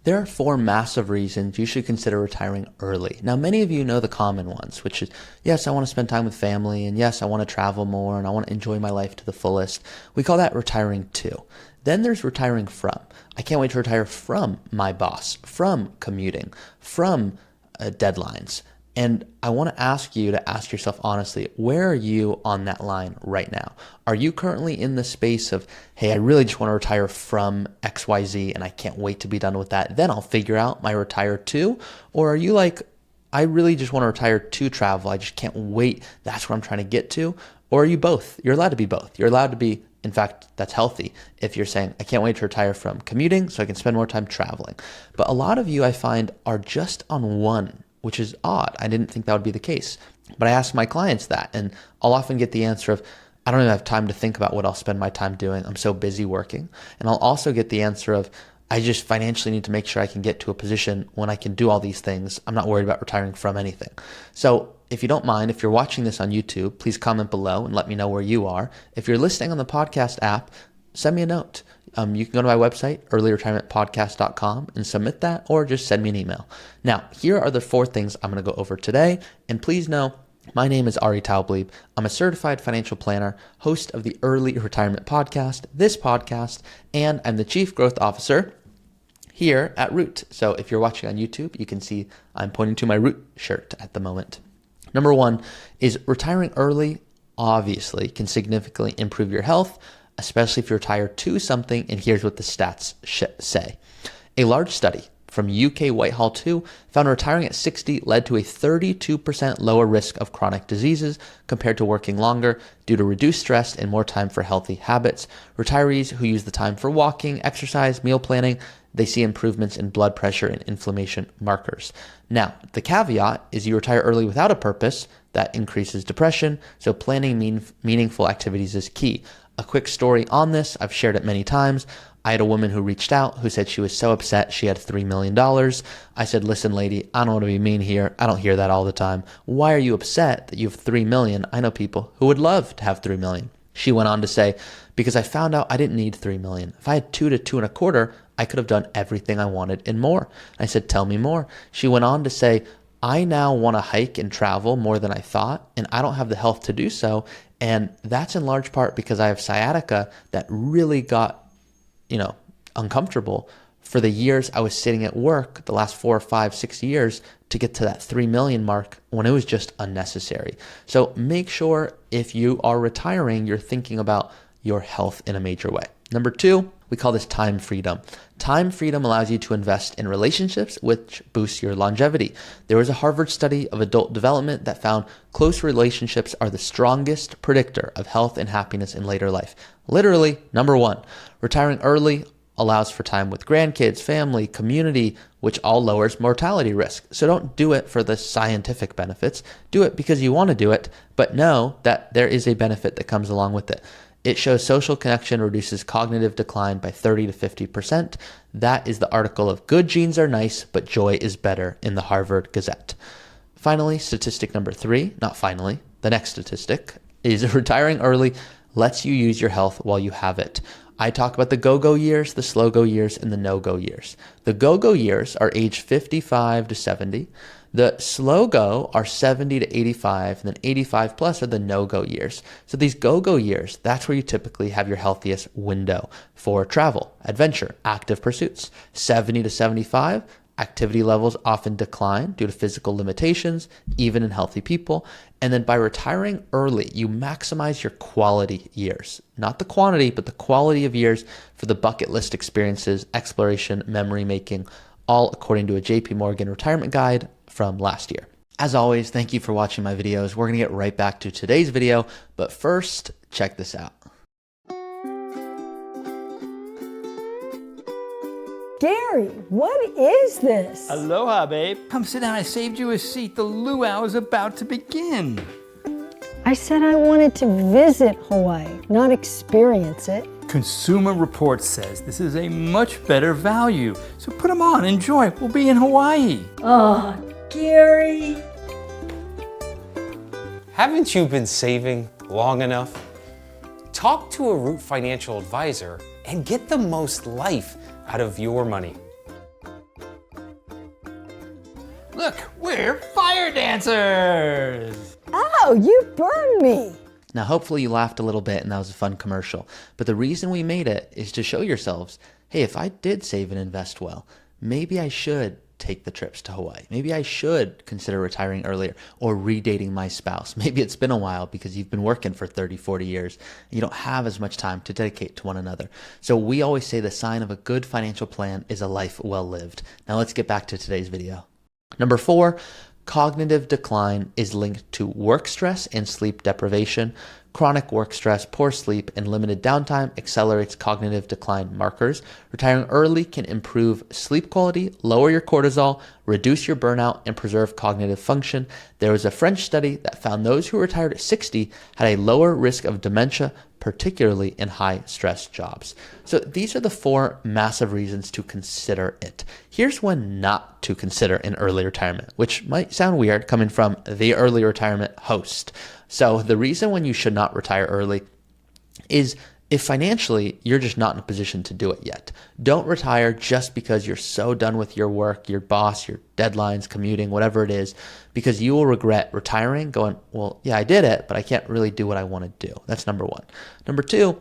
There are 4 massive reasons you should consider retiring early. Now, many of you know the common ones, which is, yes, I want to spend time with family, and yes, I want to travel more, and I want to enjoy my life to the fullest. We call that retiring to. Then there's retiring from. I can't wait to retire from my boss, from commuting, from deadlines. And I want to ask you to ask yourself honestly, where are you on that line right now? Are you currently in the space of, hey, I really just want to retire from XYZ and I can't wait to be done with that. Then I'll figure out my retire to. Or are you like, I really just want to retire to travel. I just can't wait. That's what I'm trying to get to. Or are you both? You're allowed to be both. You're allowed to be, in fact, that's healthy if you're saying, I can't wait to retire from commuting so I can spend more time traveling. But a lot of you I find are just on one, which is odd. I didn't think that would be the case. But I ask my clients that, and I'll often get the answer of, I don't even have time to think about what I'll spend my time doing. I'm so busy working. And I'll also get the answer of, I just financially need to make sure I can get to a position when I can do all these things. I'm not worried about retiring from anything. So if you don't mind, if you're watching this on YouTube, please comment below and let me know where you are. If you're listening on the podcast app, send me a note. You can go to my website, earlyretirementpodcast.com, and submit that, or just send me an email. Now, here are the 4 things I'm going to go over today. And please know, my name is Taublieb. I'm a certified financial planner, host of the Early Retirement Podcast, this podcast, and I'm the Chief Growth Officer here at Root. So if you're watching on YouTube, you can see I'm pointing to my Root shirt at the moment. Number 1 is retiring early, obviously, can significantly improve your health, especially if you retire to something, and here's what the stats say. A large study from UK Whitehall 2 found retiring at 60 led to a 32% lower risk of chronic diseases compared to working longer due to reduced stress and more time for healthy habits. Retirees who use the time for walking, exercise, meal planning, they see improvements in blood pressure and inflammation markers. Now, the caveat is you retire early without a purpose, that increases depression, so planning meaningful activities is key. A quick story on this, I've shared it many times. I had a woman who reached out who said she was so upset she had $3 million. I said, listen, lady, I don't want to be mean here. I don't hear that all the time. Why are you upset that you have $3 million? I know people who would love to have $3 million. She went on to say, because I found out I didn't need $3 million. If I had 2 to 2.25, I could have done everything I wanted and more. I said, tell me more. She went on to say, I now want to hike and travel more than I thought, and I don't have the health to do so. And that's in large part because I have sciatica that really got, uncomfortable for the years I was sitting at work, the last 4 or 5, 6 years, to get to that 3 million mark when it was just unnecessary. So make sure if you are retiring, you're thinking about your health in a major way. Number 2, we call this time freedom. Time freedom allows you to invest in relationships, which boosts your longevity. There was a Harvard study of adult development that found close relationships are the strongest predictor of health and happiness in later life. Literally, number 1, retiring early allows for time with grandkids, family, community, which all lowers mortality risk. So don't do it for the scientific benefits. Do it because you want to do it, but know that there is a benefit that comes along with it. It shows social connection reduces cognitive decline by 30 to 50%. That is the article of Good Genes Are Nice, but Joy is Better in the Harvard Gazette. Finally, statistic number 3, the next statistic is retiring early lets you use your health while you have it. I talk about the go-go years, the slow-go years, and the no-go years. The go-go years are age 55 to 70. The slow-go are 70 to 85, and then 85 plus are the no-go years. So these go-go years, that's where you typically have your healthiest window for travel, adventure, active pursuits. 70 to 75, activity levels often decline due to physical limitations, even in healthy people. And then by retiring early, you maximize your quality years. Not the quantity, but the quality of years for the bucket list experiences, exploration, memory making, all according to a JP Morgan retirement guide from last year. As always, thank you for watching my videos. We're going to get right back to today's video, but first, check this out. Gary, what is this? Aloha, babe. Come sit down. I saved you a seat. The luau is about to begin. I said I wanted to visit Hawaii, not experience it. Consumer Reports says this is a much better value. So put them on. Enjoy. We'll be in Hawaii. Oh, Gary. Haven't you been saving long enough? Talk to a Root financial advisor and get the most life out of your money. Look, we're fire dancers! Oh, you burned me. Now, hopefully you laughed a little bit and that was a fun commercial. But the reason we made it is to show yourselves, hey, if I did save and invest well, maybe I should take the trips to Hawaii. Maybe I should consider retiring earlier or redating my spouse. Maybe it's been a while because you've been working for 30, 40 years and you don't have as much time to dedicate to one another. So we always say the sign of a good financial plan is a life well lived. Now let's get back to today's video. Number 4, cognitive decline is linked to work stress and sleep deprivation. Chronic work stress, poor sleep, and limited downtime accelerates cognitive decline markers. Retiring early can improve sleep quality, lower your cortisol, reduce your burnout, and preserve cognitive function. There was a French study that found those who retired at 60 had a lower risk of dementia, particularly in high-stress jobs. So these are the 4 massive reasons to consider it. Here's when not to consider an early retirement, which might sound weird coming from the early retirement host. So the reason when you should not retire early is if financially you're just not in a position to do it yet. Don't retire just because you're so done with your work, your boss, your deadlines, commuting, whatever it is, because you will regret retiring going, well, yeah, I did it, but I can't really do what I want to do. That's number 1. Number 2,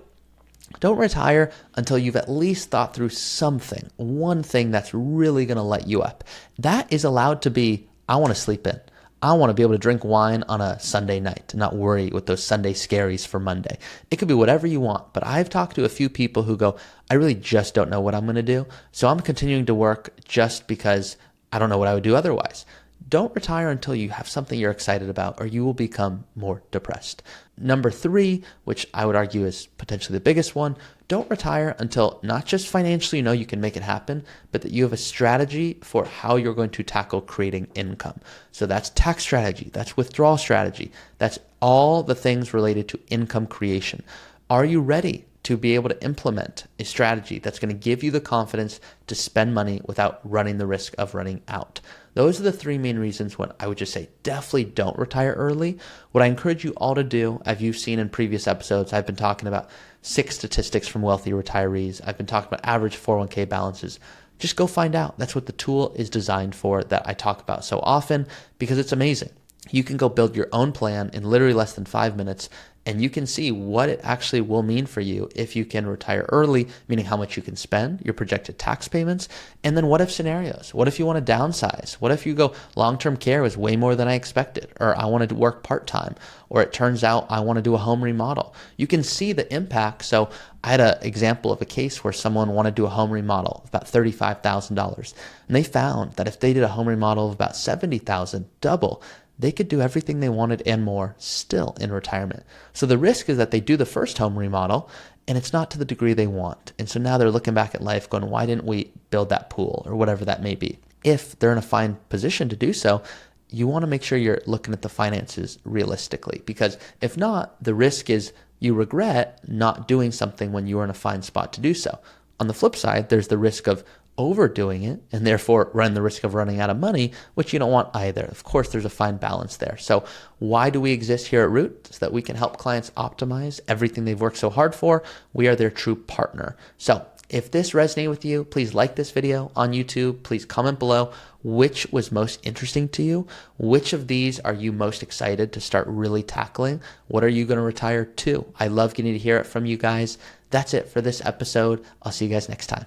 don't retire until you've at least thought through something, one thing that's really going to light you up. That is allowed to be, I want to sleep in. I want to be able to drink wine on a Sunday night and not worry with those Sunday scaries for Monday. It could be whatever you want, but I've talked to a few people who go, I really just don't know what I'm going to do. So I'm continuing to work just because I don't know what I would do otherwise. Don't retire until you have something you're excited about or you will become more depressed. Number 3, which I would argue is potentially the biggest one, don't retire until not just financially you know you can make it happen, but that you have a strategy for how you're going to tackle creating income. So that's tax strategy, that's withdrawal strategy, that's all the things related to income creation. Are you ready to be able to implement a strategy that's going to give you the confidence to spend money without running the risk of running out? Those are the 3 main reasons when I would just say definitely don't retire early. What I encourage you all to do, as you've seen in previous episodes, I've been talking about 6 statistics from wealthy retirees. I've been talking about average 401k balances. Just go find out. That's what the tool is designed for that I talk about so often because it's amazing. You can go build your own plan in literally less than 5 minutes and you can see what it actually will mean for you if you can retire early, meaning how much you can spend, your projected tax payments, and then what if scenarios? What if you want to downsize? What if you go long-term care was way more than I expected, or I wanted to work part-time, or it turns out I want to do a home remodel? You can see the impact. So I had an example of a case where someone wanted to do a home remodel of about $35,000, and they found that if they did a home remodel of about $70,000, double, they could do everything they wanted and more still in retirement. So the risk is that they do the first home remodel and it's not to the degree they want. And so now they're looking back at life going, why didn't we build that pool or whatever that may be? If they're in a fine position to do so, you want to make sure you're looking at the finances realistically, because if not, the risk is you regret not doing something when you were in a fine spot to do so. On the flip side, there's the risk of overdoing it and therefore run the risk of running out of money, which you don't want either. Of course, there's a fine balance there. So why do we exist here at Root? So that we can help clients optimize everything they've worked so hard for. We are their true partner. So if this resonated with you, please like this video on YouTube. Please comment below which was most interesting to you. Which of these are you most excited to start really tackling? What are you going to retire to? I love getting to hear it from you guys. That's it for this episode. I'll see you guys next time.